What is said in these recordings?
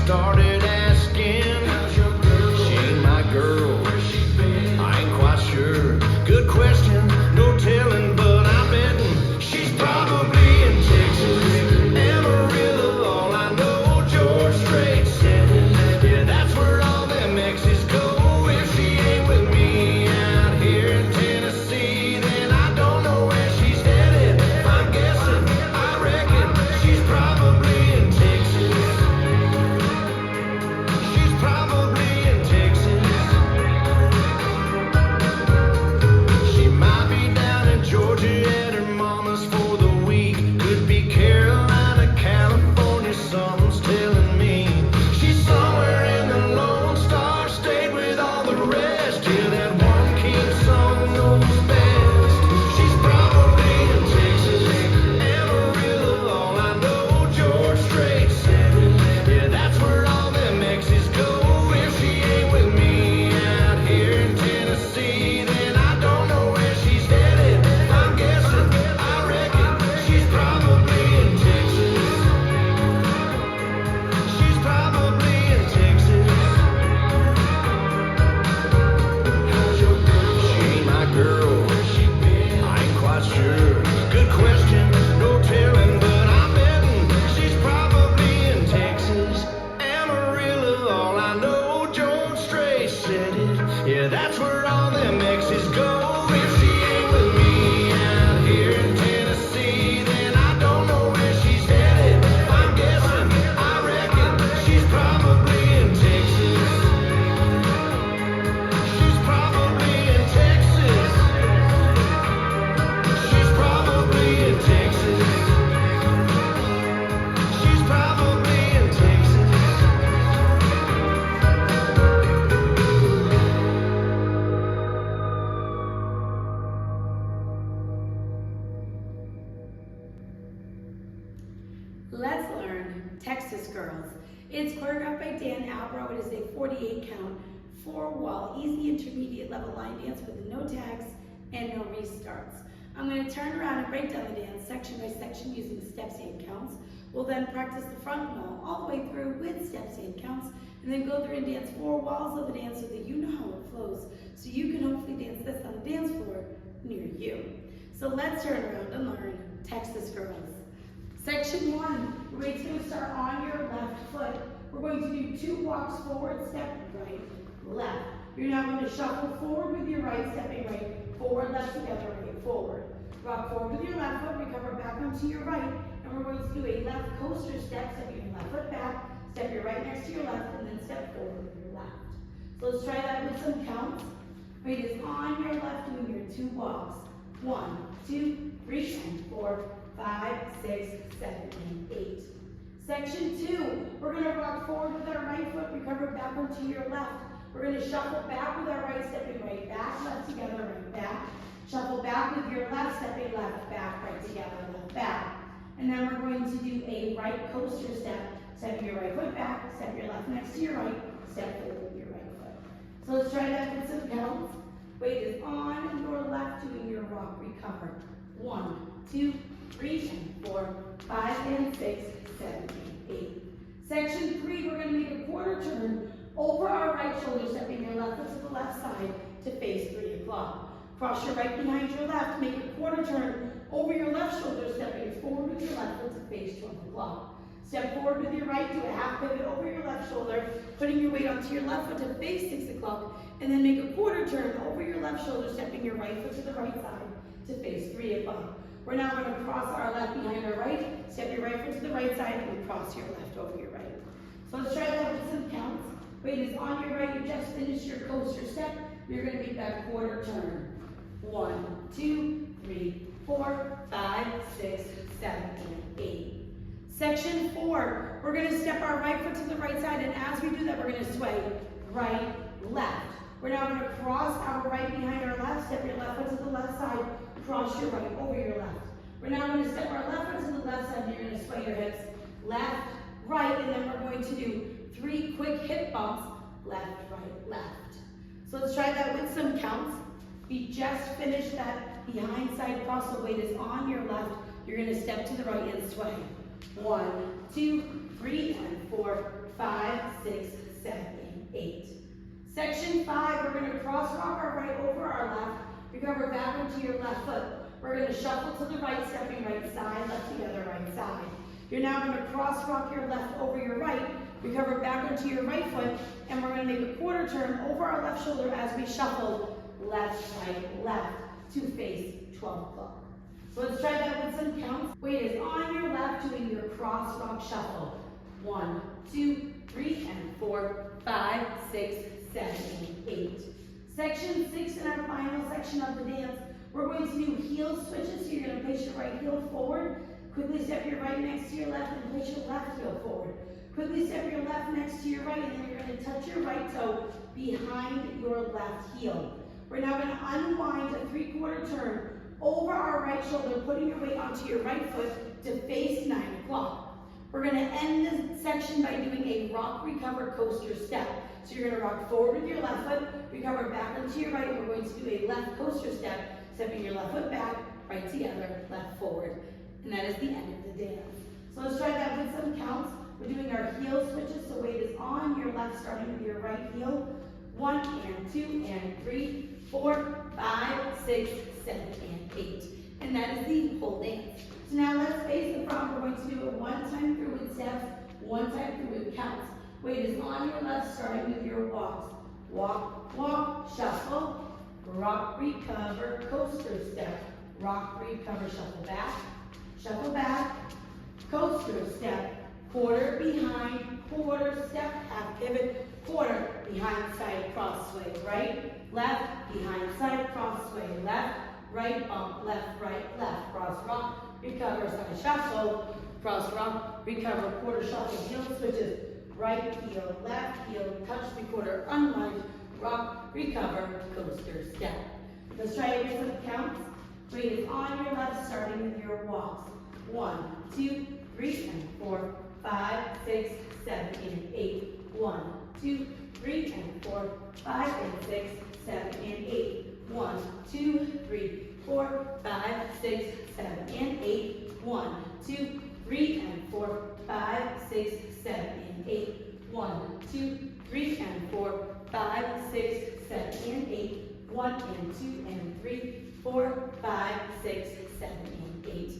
started asking, how's your girl? She ain't my girl. Where's she been? I ain't quite sure. Good question, no telling, but I'm betting she's probably in Texas. Amarillo, all I know, George Strait said it. Yeah, that's where all them exes go. If she ain't with me out here in Tennessee, then I don't know where she's headed. If I'm guessing, I reckon she's probably in Texas. She's probably in Texas. She might be down in Georgia at her mama's for the week. Could be Carolina, California, something's telling me. She's somewhere in the Lone Star State with all the rest. Yeah, that one king song knows best. She's probably in Texas. Amarillo, all I know, George Strait said it. Yeah, that's where all them exes go. If she ain't with me out here in Tennessee, then I don't know where she's headed. I'm guessing, I reckon she's probably in Texas. She's probably in Texas. How's your girl? She ain't my girl. Where's she been? I ain't quite sure. Good question, no telling, but I'm betting she's probably in Texas. Amarillo, all I know, George Strait said it. Yeah, that's where all them exes go. If she ain't with me out here in Tennessee, then I don't know where she's headed. I'm guessing, I reckon she's probably in Texas. She's probably in Texas. She's probably in Texas. She's probably in Texas. Let's learn Texas Girls. It's choreographed by Dan Albro. It is a 48 count, 4-wall, easy intermediate level line dance with no tags and no restarts. I'm going to turn around and break down the dance section by section using steps and counts. We'll then practice the front wall all the way through with steps and counts, and then go through and dance 4 walls of the dance so that you know how it flows, so you can hopefully dance this on the dance floor near you. So let's turn around and learn Texas Girls. Section 1, we're going to start on your left foot. We're going to do 2 walks forward, step right, left. You're now going to shuffle forward with your right, stepping right, forward, left, together, right, forward. Rock forward with your left foot, recover back onto your right, and we're going to do a left coaster step, stepping your left foot back, step your right next to your left, and then step forward with your left. So let's try that with some counts. Right, is on your left doing your 2 walks. 1, 2, 3, and 4, 5, 6, 7, and 8. Section 2, we're going to rock forward with our right foot, recover back onto your left. We're going to shuffle back with our right, stepping right back, left together, right back. Shuffle back with your left, stepping left, back, right together, left back. And then we're going to do a right coaster step, step your right foot back, step your left next to your right, step forward with your right foot. So let's try that with some counts. Weight is on your left, doing your rock, recover. 1, 2, 3, and 4, 5, and 6, 7, and 8. Section 3, we're going to make a quarter turn over our right shoulder, stepping your left foot to the left side to face 3 o'clock. Cross your right behind your left, make a quarter turn over your left shoulder, stepping forward with your left foot to face 12 o'clock. Step forward with your right, do a half pivot over your left shoulder, putting your weight onto your left foot to face 6 o'clock, and then make a quarter turn over your left shoulder, stepping your right foot to the right side to face 3 o'clock. We're now going to cross our left behind our right, step your right foot to the right side, and cross your left over your right. So let's try that with some counts. Weight is on your right, you just finished your coaster step. You're going to make that quarter turn. 1, 2, 3, 4, 5, 6, 7, and 8. Section 4, we're going to step our right foot to the right side, and as we do that, we're going to sway right, left. We're now going to cross our right behind our left, step your left foot to the left side, cross your right over your left. We're now going to step our left foot to the left side, and you're going to sway your hips left, right, and then we're going to do 3 quick hip bumps, left, right, left. So let's try that with some counts. We just finished that behind side cross, so weight is on your left. You're going to step to the right and sway. 1, 2, 3, and 4, 5, 6, 7, and 8. Section 5, we're going to cross rock our right over our left. Recover back onto your left foot. We're going to shuffle to the right, stepping right side, left together, right side. You're now going to cross rock your left over your right. Recover back onto your right foot, and we're going to make a quarter turn over our left shoulder as we shuffle left, right, left to face 12 o'clock. So let's try that with some counts. Weight is on your left, doing your cross rock shuffle. 1, 2, 3, and 4, 5, 6, 7, and 8. Section 6 in our final section of the dance, we're going to do heel switches. So you're going to place your right heel forward. Quickly step your right next to your left and place your left heel forward. Quickly step your left next to your right, and then you're going to touch your right toe behind your left heel. We're now going to unwind a 3/4 turn over our right shoulder, putting your weight onto your right foot to face 9 o'clock. We're going to end this section by doing a rock, recover, coaster step. So you're going to rock forward with your left foot, recover back onto your right, and we're going to do a left coaster step, stepping your left foot back, right together, left forward. And that is the end of the dance. So let's try that with some counts. We're doing our heel switches, so weight is on your left, starting with your right heel. 1 and 2 and 3, 4, 5, 6, 7, and 8. And that is the whole dance. So now let's face the front. We're going to do it 1 time through with steps, 1 time through with counts. Weight is on your left, starting with your walks. Walk, walk, shuffle, rock, recover, coaster step. Rock, recover, shuffle back, coaster step. Quarter behind, quarter step, half pivot, quarter behind side crossway, right, left, behind side crossway, left, right bump, left, cross rock, recover, side shuffle, cross rock, recover, quarter shuffle, heel switches, right heel, touch the quarter, unwind, rock, recover, coaster step. Let's try it with some counts. Weight is on your left, starting with your walks. 1, 2, 3, and 4, 5, 6, 7, and 8. 1, 2, 3, and 4, 5, and 6, 7, and 8. 1, 2, 3, 4, 5, 6, 7, and 8. 1, 2, 3, and 4, 5, 6, 7, and 8. 1, 2, 3, and 4, 5, 6, 7, and 8. 1 and 2 and 3, 4, 5, 6, 7, and 8.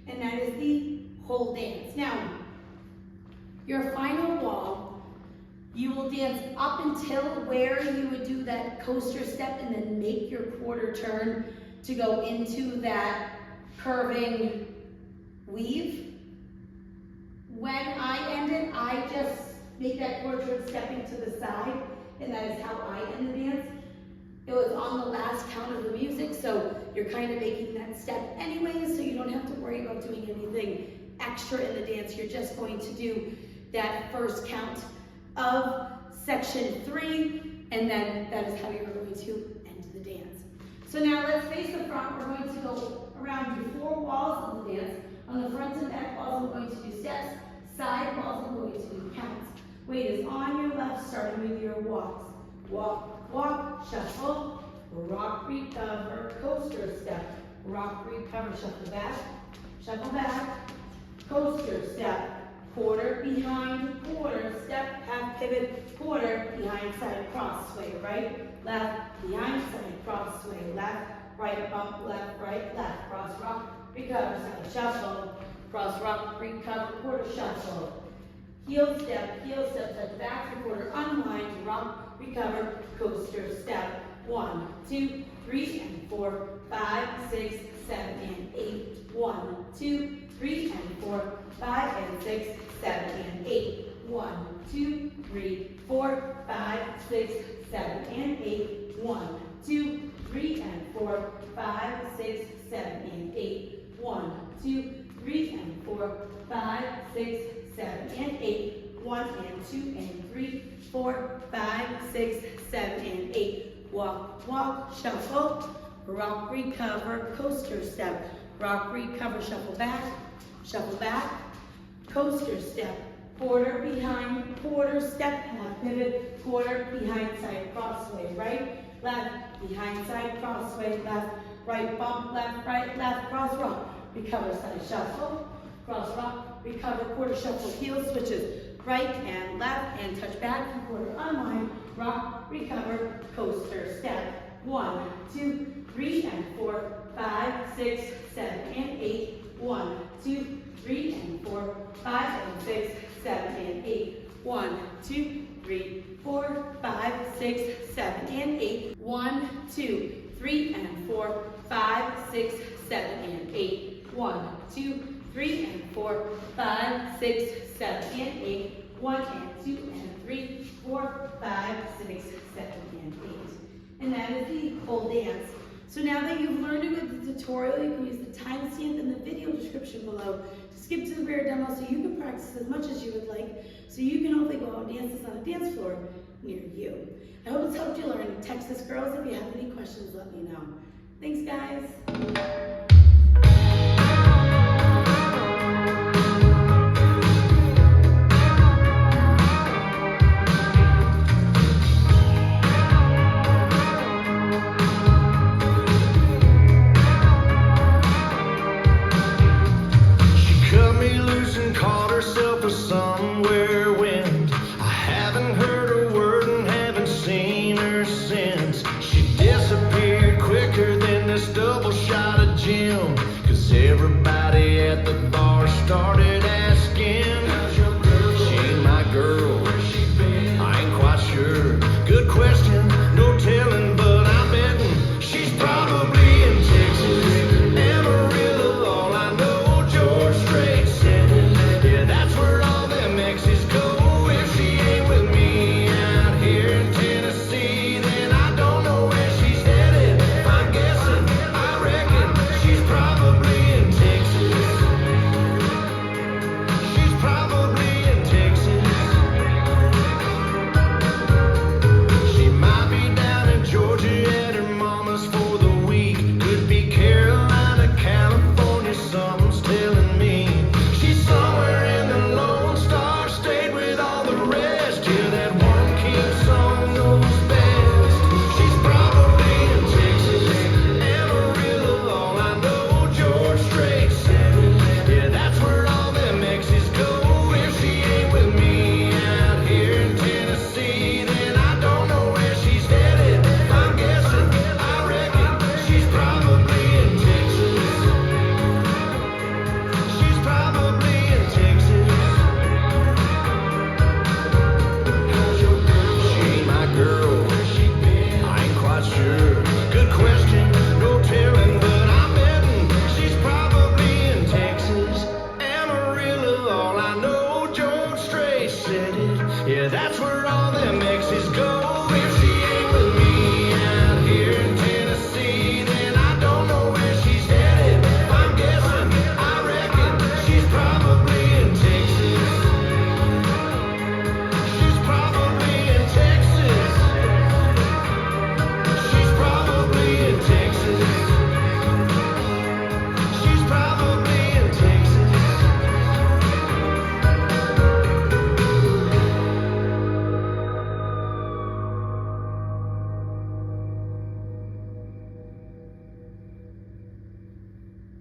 And that is the whole dance. Now, your final wall, you will dance up until where you would do that coaster step and then make your quarter turn to go into that curving weave. When I end it, I just make that quarter turn stepping to the side, and that is how I end the dance. It was on the last count of the music, so you're kind of making that step anyways, so you don't have to worry about doing anything extra in the dance. You're just going to do that first count of section 3, and then that is how you're going to end the dance. So now let's face the front. We're going to go around your 4 walls of the dance. On the front and back walls, we're going to do steps. Side walls, we're going to do counts. Weight is on your left, starting with your walks. Walk, walk, shuffle, rock, recover, coaster step. Rock, recover, shuffle back, coaster step. Quarter behind, quarter step, half pivot, quarter behind side crossway, right, left, behind side crossway, left, right bump, left, cross rock, recover, side shuffle, cross rock, recover, quarter shuffle. Heel step, touch back, 3/4, unwind, rock, recover, coaster step. 1, 2, 3, and 4, 5, 6, 7, and 8. 1, 2, 3, and 4, 5, and 6, 7, and 8. 1, 2, 3, 4, 5, 6, 7, and 8. 1, 2, 3, and 4, 5, 6, 7, and 8. 1, 2, 3, and 4, 5, 6, 7, and 8. 1 and 2 and 3, 4, 5, 6, 7, and 8. Walk, walk, shuffle, rock, recover, coaster step. Rock, recover, shuffle back, coaster step. Quarter behind, quarter step, half pivot, quarter behind side crossway, right, left, behind side crossway, left, right bump, left, cross rock. Recover, side shuffle, cross rock, recover, quarter shuffle, heel switches, right and left, and touch back and quarter, unwind, rock, recover, coaster, step. 1, 2, 3, and 4, 5, 6, 7, and 8. 1, 2, 3, and 4, 5, and 6, 7, and 8. 1, 2, 3, 4, 5, 6, 7, and 8. 1, 2, 3, and 4, 5, 6, 7, and 8. 1, 2, 3, and 4, 5, 6, 7, and 8. 1 and 2 and 3, 4, 5, 6, 7, and 8. And that is the whole dance. So now that you've learned it with the tutorial, you can use the timestamp in the video description below to skip to the rare demo so you can practice as much as you would like, so you can hopefully go out and dance this on a dance floor near you. I hope it's helped you learn. Texas girls, if you have any questions, let me know. Thanks, guys. Cut me loose and caught herself a somewhere wind. I haven't heard a word and haven't seen her since. She disappeared quicker than this double shot of gin, 'cause everybody at the bar started